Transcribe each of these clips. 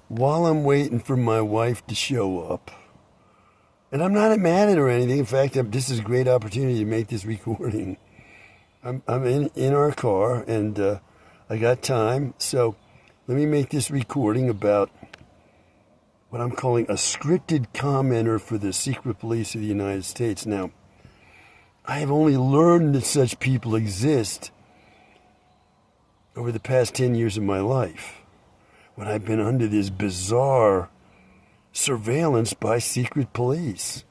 while I'm waiting for my wife to show up, and I'm not mad at her or anything. In fact, this is a great opportunity to make this recording. I'm in our car, and I got time, so let me make this recording about what I'm calling a scripted commenter for the secret police of the United States. Now, I have only learned that such people exist over the past 10 years of my life, when I've been under this bizarre surveillance by secret police.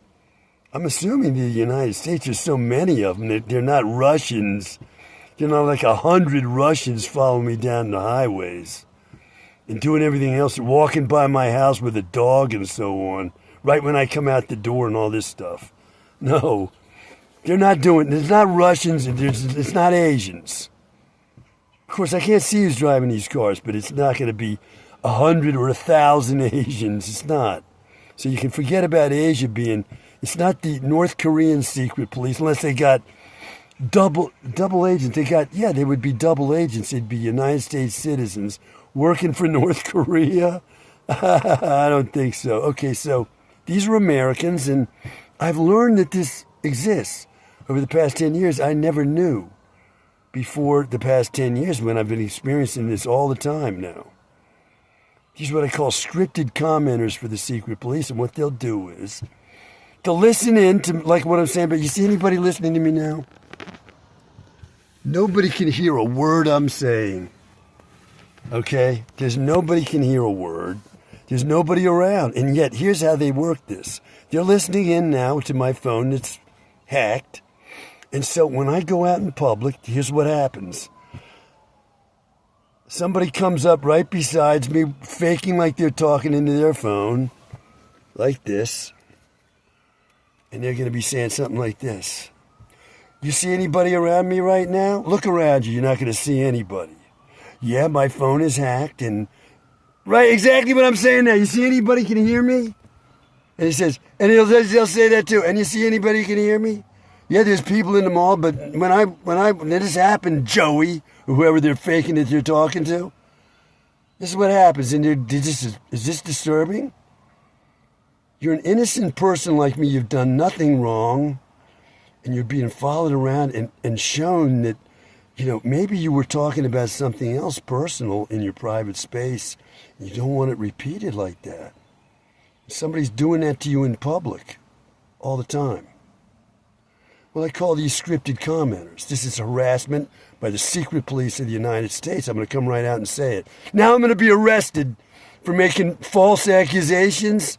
I'm assuming the United States, there's so many of them, they're not Russians. They're not like 100 Russians following me down the highways and doing everything else, walking by my house with a dog and so on, right when I come out the door and all this stuff. No, they're not doing, it's not Russians, it's not Asians. Of course, I can't see who's driving these cars, but it's not going to be 100 or 1,000 Asians. It's not. So you can forget about Asia being, it's not the North Korean secret police, unless they got double agents. They would be double agents. They'd be United States citizens working for North Korea. I don't think so. Okay, so these are Americans, and I've learned that this exists over the past 10 years. I never knew before the past 10 years, when I've been experiencing this all the time now. These are what I call scripted commenters for the secret police, and what they'll do is they'll listen in to like what I'm saying, but you see anybody listening to me now? Nobody can hear a word I'm saying. Okay? Nobody can hear a word. There's nobody around. And yet, here's how they work this. They're listening in now to my phone that's hacked. And so when I go out in public, here's what happens. Somebody comes up right beside me, faking like they're talking into their phone, like this. And they're going to be saying something like this. You see anybody around me right now? Look around you. You're not going to see anybody. Yeah, my phone is hacked. And right, exactly what I'm saying now. You see anybody can hear me? And he says, and he'll say that too. And you see anybody can hear me? Yeah, there's people in the mall, but when this happened, Joey, or whoever they're faking that you're talking to, this is what happens. And is this disturbing? You're an innocent person like me. You've done nothing wrong, and you're being followed around and shown that, maybe you were talking about something else personal in your private space, and you don't want it repeated like that. Somebody's doing that to you in public all the time. Well, I call these scripted commenters. This is harassment by the secret police of the United States. I'm going to come right out and say it. Now I'm going to be arrested for making false accusations.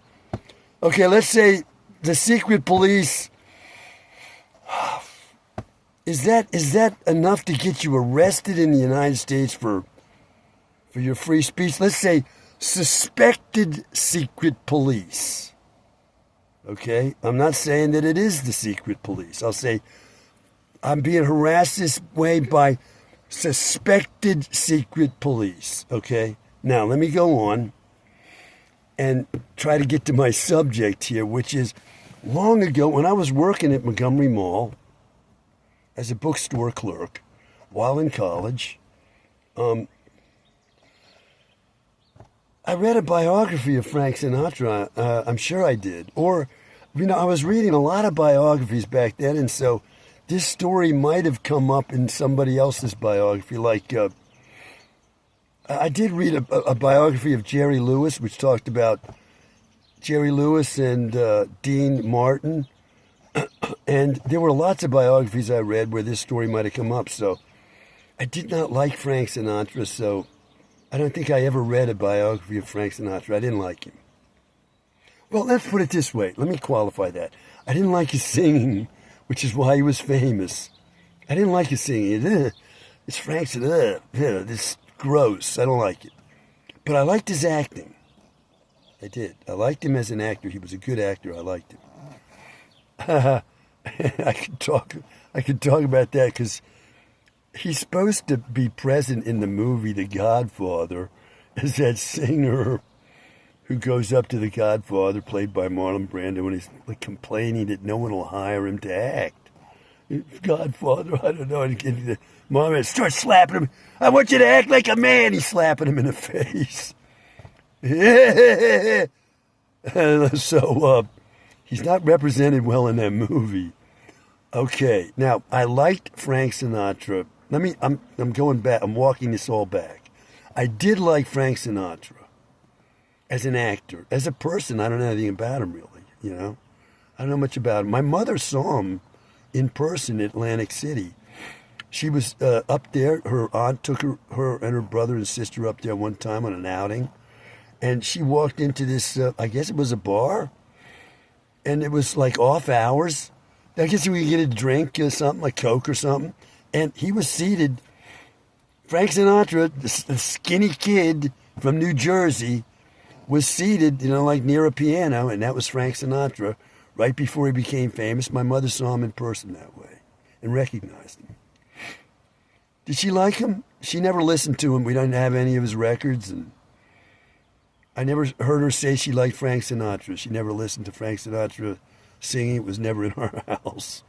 Okay, let's say the secret police. Is that enough to get you arrested in the United States for your free speech? Let's say suspected secret police. Okay? I'm not saying that it is the secret police. I'll say I'm being harassed this way by suspected secret police. Okay? Now, let me go on and try to get to my subject here, which is long ago when I was working at Montgomery Mall as a bookstore clerk while in college, I read a biography of Frank Sinatra. I'm sure I did. Or, I was reading a lot of biographies back then, and so this story might have come up in somebody else's biography. Like, I did read a biography of Jerry Lewis, which talked about Jerry Lewis and Dean Martin. And there were lots of biographies I read where this story might have come up. So I did not like Frank Sinatra, so I don't think I ever read a biography of Frank Sinatra. I didn't like him. Well, let's put it this way. Let me qualify that. I didn't like his singing, which is why he was famous. I didn't like his singing. It's Frank Sinatra. This gross. I don't like it. But I liked his acting. I did. I liked him as an actor. He was a good actor. I liked him. I could talk about that because he's supposed to be present in the movie The Godfather as that singer who goes up to the Godfather, played by Marlon Brando, and he's like complaining that no one will hire him to act. Godfather, I don't know. And the Marlon starts slapping him. I want you to act like a man. He's slapping him in the face. So he's not represented well in that movie. Okay, now I liked Frank Sinatra. I'm going back. I'm walking this all back. I did like Frank Sinatra as an actor. As a person, I don't know anything about him really. You know, I don't know much about him. My mother saw him in person at Atlantic City. She was up there. Her aunt took her and her brother and sister up there one time on an outing. And she walked into this, I guess it was a bar. And it was like off hours. I guess we could get a drink or something, like Coke or something. And he was seated. Frank Sinatra, the skinny kid from New Jersey, was seated, like near a piano. And that was Frank Sinatra right before he became famous. My mother saw him in person that way and recognized him. Did she like him? She never listened to him. We didn't have any of his records. And I never heard her say she liked Frank Sinatra. She never listened to Frank Sinatra singing. It was never in our house.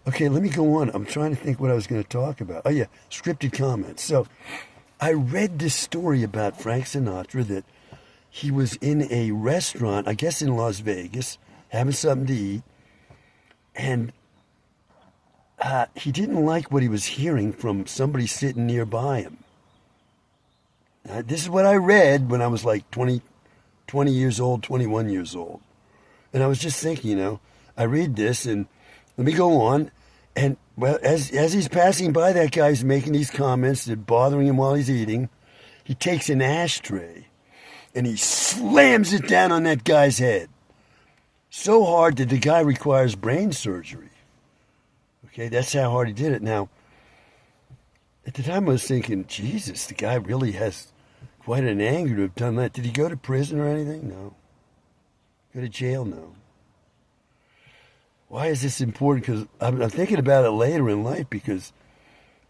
Okay, let me go on. I'm trying to think what I was going to talk about. Oh, yeah, scripted comments. So I read this story about Frank Sinatra that he was in a restaurant, I guess in Las Vegas, having something to eat, and he didn't like what he was hearing from somebody sitting nearby him. This is what I read when I was like 20 years old, 21 years old. And I was just thinking, I read this and let me go on. And well, as he's passing by that guy who's making these comments that are bothering him while he's eating, he takes an ashtray and he slams it down on that guy's head. So hard that the guy requires brain surgery. Okay, that's how hard he did it. Now, at the time I was thinking, Jesus, the guy really has quite an anger to have done that. Did he go to prison or anything? No. Go to jail? No. Why is this important? Because I'm thinking about it later in life because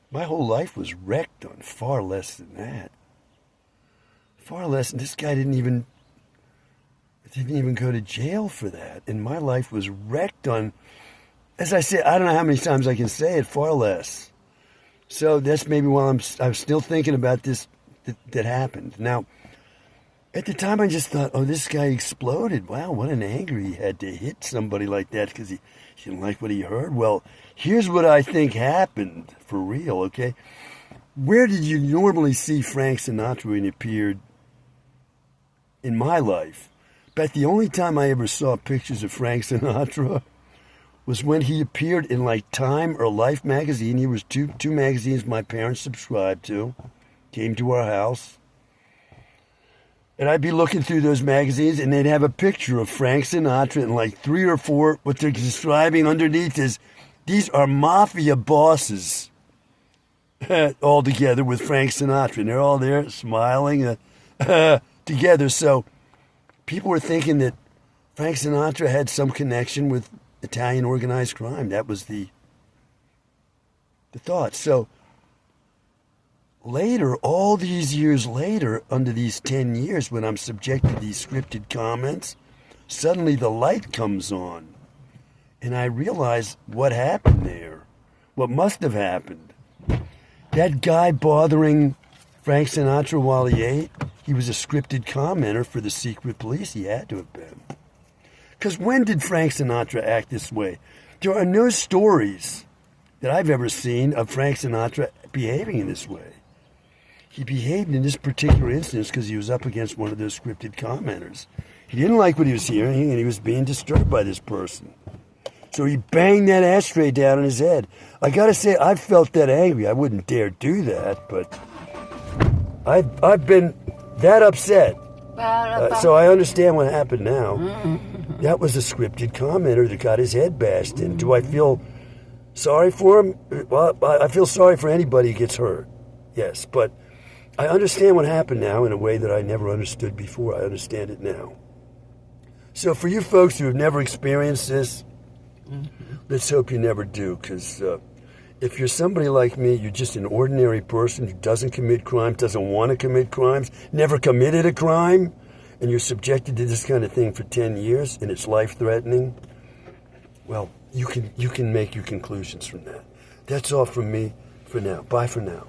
my whole life was wrecked on far less than that. Far less, and this guy didn't even go to jail for that. And my life was wrecked on, as I said, I don't know how many times I can say it, far less. So that's maybe why I'm still thinking about this that happened. Now, at the time I just thought, oh, this guy exploded. Wow, what an anger he had to hit somebody like that because he didn't like what he heard. Well, here's what I think happened for real, okay? Where did you normally see Frank Sinatra when he appeared in my life? But the only time I ever saw pictures of Frank Sinatra was when he appeared in like Time or Life magazine. He was two magazines my parents subscribed to, came to our house. And I'd be looking through those magazines and they'd have a picture of Frank Sinatra and like 3 or 4, what they're describing underneath is, these are mafia bosses all together with Frank Sinatra. And they're all there smiling together. So people were thinking that Frank Sinatra had some connection with Italian organized crime. That was the thought. So later, all these years later, under these 10 years, when I'm subjected to these scripted comments, suddenly the light comes on. And I realize what happened there, what must have happened. That guy bothering Frank Sinatra while he ate, he was a scripted commenter for the secret police. He had to have been. Because when did Frank Sinatra act this way? There are no stories that I've ever seen of Frank Sinatra behaving in this way. He behaved in this particular instance because he was up against one of those scripted commenters. He didn't like what he was hearing, and he was being disturbed by this person. So he banged that ashtray down on his head. I got to say, I felt that angry. I wouldn't dare do that, but I've been that upset. So I understand what happened now. That was a scripted commenter that got his head bashed in. Do I feel sorry for him? Well, I feel sorry for anybody who gets hurt. Yes, but I understand what happened now in a way that I never understood before. I understand it now. So for you folks who have never experienced this, let's hope you never do, because if you're somebody like me, you're just an ordinary person who doesn't commit crimes, doesn't want to commit crimes, never committed a crime, and you're subjected to this kind of thing for 10 years and it's life-threatening, well, you can make your conclusions from that. That's all from me for now. Bye for now.